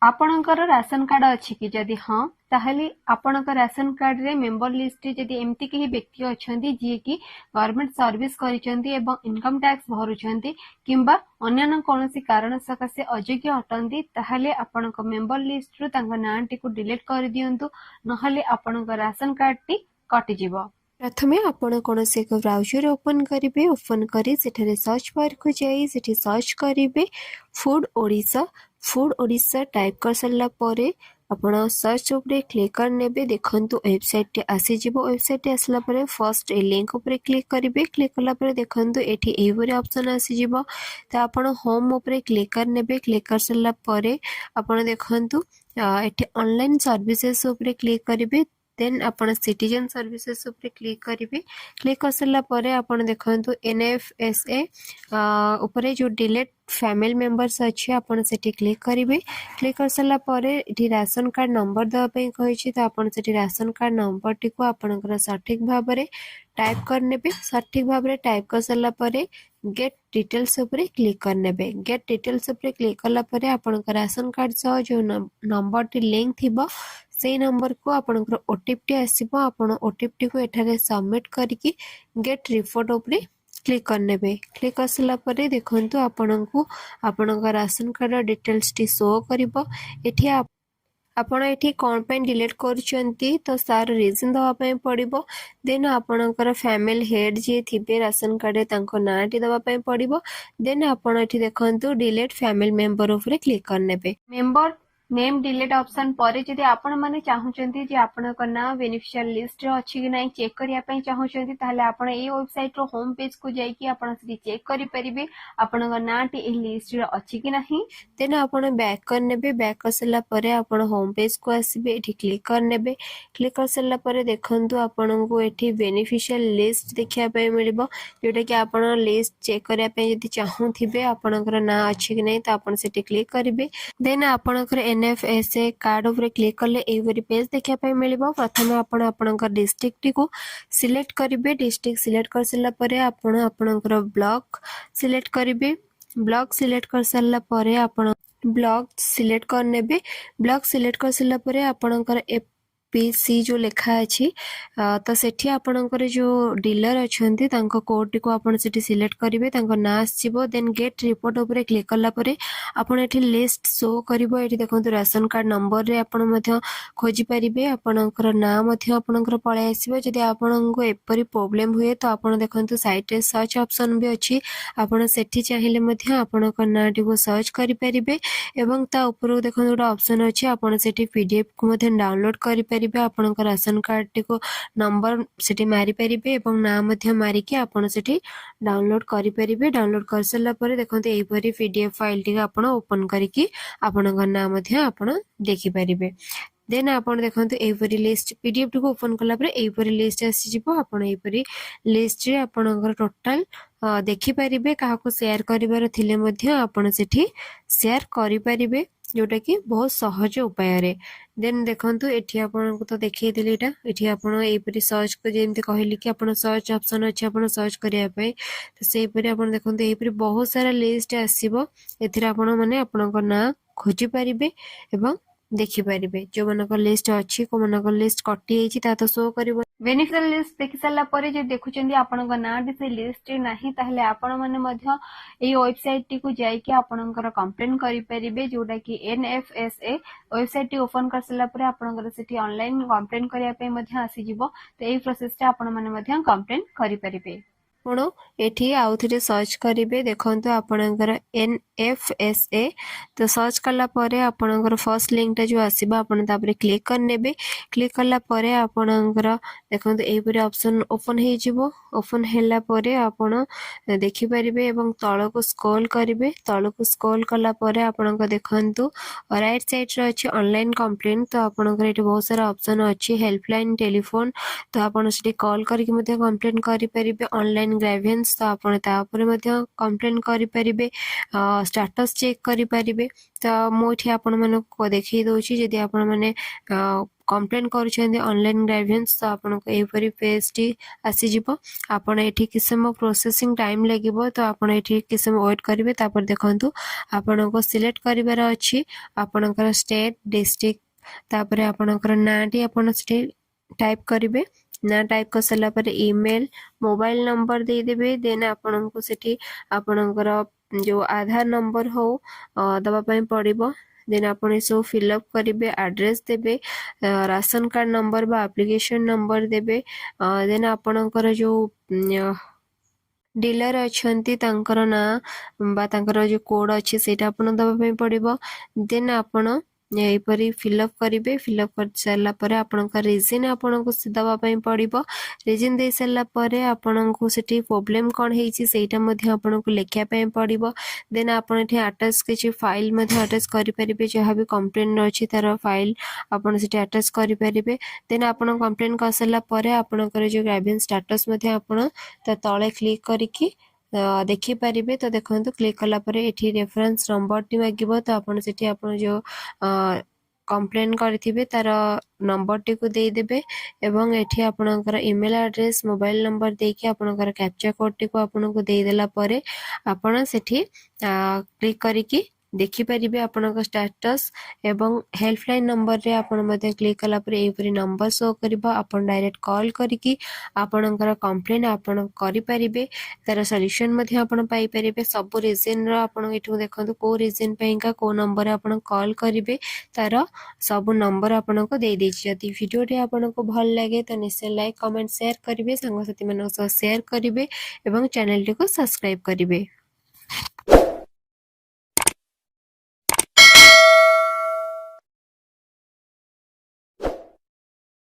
आपणकर ration card अच्छी कि जदि हाँ ताहले आपणक राशन कार्ड रे मेंबर लिस्ट रे जदि एमती केही व्यक्ति अछंती जे कि गवर्नमेंट सर्विस करिसेंती एवं इनकम टैक्स भरुछंती किंबा अन्य कोनोसी कारण सकाशे अयोग्य अटंती ताहले आपणक मेंबर लिस्ट रु तांका नांटी को डिलीट कर दियंतु नहले आपणक राशन कार्ड टी कटि जिवो। प्रथमे आपण कौनसी एक ब्राउजर ओपन करेंगे। ओपन करी सेठरे सर्च बार को जाई सेठी सर्च करेंगे food Odisha. Food Odisha type कर सारा पर आपण सर्च उपरे क्लिक करने देखंतु वेबसाइट आसी जिवो। वेबसाइट आसला परे फर्स्ट ए लिंक उपरे क्लिक करेंगे। क्लिक कला परे देखंतु एठी एवरी ऑप्शन आसी जिवो। तो आपण होम उपरे क्लिक करने क्लिक कर सारा परे आपण देखंतु एठी ऑनलाइन सर्विसेज उपरे क्लिक करेंगे। देन आपण सिटीजन सर्विसेज उपरे क्लिक करेंगे। क्लिक कर सारा परे आपण देखंतु NFSA उपरे जो डिलीट फैमिली मेंबर्स अच्छे आपण सेठी क्लिक करेंगे। क्लिक कर सारा परे इठी राशन कार्ड नंबर दवा पई कहिछि तो आपण सेठी राशन कार्ड नंबर टी को आपनकर सठिक भाव में टाइप करने सठिक भाव में टाइप कर सारा परे गेट डिटेल्स उपरे क्लिक करने गेट डिटेल्स उपरे क्लिक कला परे आपनकर राशन कार्ड सह जो नंबर टी लिंक थिबो से नंबर को आपनकर ओटीपी आसीबो। आपण ओटीपी को एठारे सबमिट करके गेट रिपोर्ट उपरे क्लिक करने क्लिक कर सारा परे देखंतु आपनकु आपनका राशन कार्ड डिटेल्स टी शो करिवो। एठी आपण एठी कोन पे डिलीट करछंती तो सार रीजन दवा पे पड़िबो। देन आपनकर फैमिली हेड जे थिबे राशन कार्ड रे तांको नाटी दवा पे पड़िबो। देन आपण एठी देखंतु डिलीट फैमिली मेंबर उपरे क्लिक करने मेंबर नेम डिलीट ऑप्शन पर जदि आपण माने चाहुचंती जे आपनक ना बेनिफिशियल लिस्ट रे अछि कि नै चेक करिया पई चाहुचंती ताहले आपण ए वेबसाइट रो होम पेज को जाई कि आपण से चेक करि परिबे आपनक नाटी ए लिस्ट रे अछि कि नाही। देन आपण बैक करने बैक कर सारा परे आपण होम पेज को आसीबे। एठी क्लिक करने क्लिक कर सारा परे देखंतु आपण को एठी बेनिफिशियल लिस्ट देखिया पई मिलिबो जोटा कि आपण लिस्ट चेक करिया पई यदि चाहुथिबे आपनकर ना अछि कि नै तो आपण सेठी क्लिक करिवे। देन आपनकर NFSA कार्ड उपरे क्लिक करले एवरी पेज देखिया पई मिलिबो। प्रथमे आपण आपनकर डिस्ट्रिक्ट टी को सिलेक्ट करिवे। डिस्ट्रिक्ट सिलेक्ट कर सारा परे आपण आपनकर ब्लॉक सिलेक्ट करिवे। ब्लॉक सिलेक्ट कर सारा परे आपण ब्लॉक सिलेक्ट करने ब्लॉक सिलेक्ट कर सारा परे आपनकर PC जो लिखा अछि तो सेठी आपनकर जो डीलर अछंती तांको कोड टी को आपण सेठी सिलेक्ट करिवे तांको नाम आसीबो। देन गेट रिपोर्ट उपरे क्लिक करला परे आपण एठी लिस्ट शो करिवो। एठी देखंतु राशन कार्ड नंबर रे आपण मध्य खोजि परिबे आपनकर नाम मध्य आपनकर पळे आसीबो। जदि आपनको एपरि प्रॉब्लम हुए तो आपण देखंतु साइट रे सर्च ऑप्शन भी अछि आपण सेठी चाहिले मध्य आपनकर नाटी को सर्च करि परिबे एवं ता ऊपर देखंतु गोटा ऑप्शन अछि आपण सेठी PDF को मध्य डाउनलोड करि परिबे। आपनकर राशन कार्ड टी को नंबर सेठी मारि परिबे एवं नाम मध्य मारि के आपण सेठी डाउनलोड करि परिबे। डाउनलोड कर सारा परे देखंतु एई परि PDF फाइल टी आपण ओपन करिकि आपनकर नाम मध्य आपण देखि परिबे। देन आपण देखंतु एपरि लिस्ट PDF टी को ओपन कला परे एपरि लिस्ट आसी जिवो। आपण एपरि लिस्ट रे आपनकर टोटल देखि परिबे। काहाको शेयर करिवार थिले मध्य आपण सेठी शेयर करि परिबे जोटा कि बहुत सहज उपाय रे। देन देखंतु एठी आपण को तो देखै देली एटा एठी आपण एपरि सर्च को जेमति कहली कि आपण सर्च ऑप्शन अछि आपण सर्च करिया पय तो सेई परि आपण देखंतु एपरि बहुत सारा लिस्ट आसीबो। एथिरा आपण माने आपनकर ना खोजि परिबे एवं देखि परिबे जो मनकर लिस्ट अछि को मनकर लिस्ट कटि एछि ता तो शो करिवो। बेनिफिशियल लिस्ट देखि सारा परे जे देखुचंदी आपनक नाटी से लिस्ट रे नाही ताहले आपण माने मध्य एई वेबसाइट टी को जाई कि आपनकर कंप्लेन करि परिबे जोटा कि NFSA वेबसाइट टी ओपन कर सारा परे आपनकर सेठी ऑनलाइन कंप्लेन करिया पे मध्य आसी जिवो। तो एई प्रोसेस रे आपण माने मध्य कंप्लेन करि परिबे। आपण एठी आउथरे सर्च करिवे देखंतु आपनकर NFSA तो सर्च कला परे आपनकर फर्स्ट लिंक टा जो आसीबा आपण तापरे क्लिक करनेबे। क्लिक कला परे आपनकर देखंतु एई परे ऑप्शन ओपन हे जिवो। ओपन हैला परे आपण देखि परिबे एवं तळ को स्क्रॉल करिवे। तळ को स्क्रॉल कला परे आपनकर देखंतु राइट साइड रे अछि ऑनलाइन कंप्लेंट। तो आपनकर एठी बहुत सारा ऑप्शन अछि हेल्पलाइन टेलीफोन तो आपण सेठी कॉल करके मते कंप्लेंट करि परिबे। ऑनलाइन ग्रेवियंस तो आपण ता ऊपर मध्य कंप्लेन करि परिबे। स्टेटस चेक करि परिबे। तो मोठी आपण माने को देखि दोछि जदि आपण माने कंप्लेन करूछन्ते ऑनलाइन ग्राइवेंस तो आपनको एपरी पेज टी आसी जिवो आपण एठी कि समय प्रोसेसिंग टाइम लागिवो तो आपण एठी कि समय वेट करिवे तापर देखंतु आपनको सिलेक्ट करिवार अछि आपनकर स्टेट डिस्ट्रिक्ट तापर आपनकर नाटी आपण स्टेट टाइप करिवे ना टाइप कर सला पर ईमेल मोबाइल नंबर दे देबे देन आपनको सेठी आपनकर जो आधार नंबर हो दबा पई पड़िबो देन आपण सो फिलअप करिवे एड्रेस देबे राशन कार्ड नंबर बा एप्लिकेशन नंबर देबे देन आपनकर जो डीलर अछंती तांकर ना बा तांकर जो कोड अछि सेटा आपण दबा पई पड़िबो देन आपण एपरी फिलअप करिवे फिलअप कर सारला परे आपनका रीजन आपनको दबा पई पड़िबो रीजन दे सारला परे आपनको सेठी प्रॉब्लम कोन हेछि सेटा मध्ये आपनको लेखिया पई पड़िबो देन आपण एठी अटैच किछि फाइल मध्ये अटैच करि परिबे जहा भी कंप्लेंट अछि तार फाइल आपण सेठी अटैच करि परिबे देन आपण कंप्लेंट कर सारला परे आपनकर जो ग्राइवेंस स्टेटस मध्ये आपण त तळे क्लिक करिकि देखि पारिबे तो देखंतु क्लिक कला परे एठी रेफरेंस नंबर टी मागिबो तो आपण सेठी आपण जो कंप्लेन करथिबे तार नंबर टी को दे देबे एवं एठी आपनकर ईमेल एड्रेस मोबाइल नंबर देके आपनकर कैप्चा कोड टी को आपन को दे देला परे आपण सेठी क्लिक करिकि देखि परिबे आपनका स्टेटस एवं हेल्पलाइन नंबर रे आपण मध्ये क्लिक कला परे एपरी नंबर शो करबा आपण डायरेक्ट कॉल करिकि आपनकर कंप्लेन आपण करि परिबे तार सॉल्यूशन मध्ये आपण पाई परिबे सब रीजन रो आपण एठु देखंतु को रीजन पेंका को नंबर आपण कॉल करिवे तार सब नंबर आपण को दे देछि यदि वीडियो रे आपण को भल लागे तो निश्चय लाइक कमेंट शेयर करिवे संग साथी मानक सह शेयर करिवे एवं चैनल टी को सब्सक्राइब करिवे।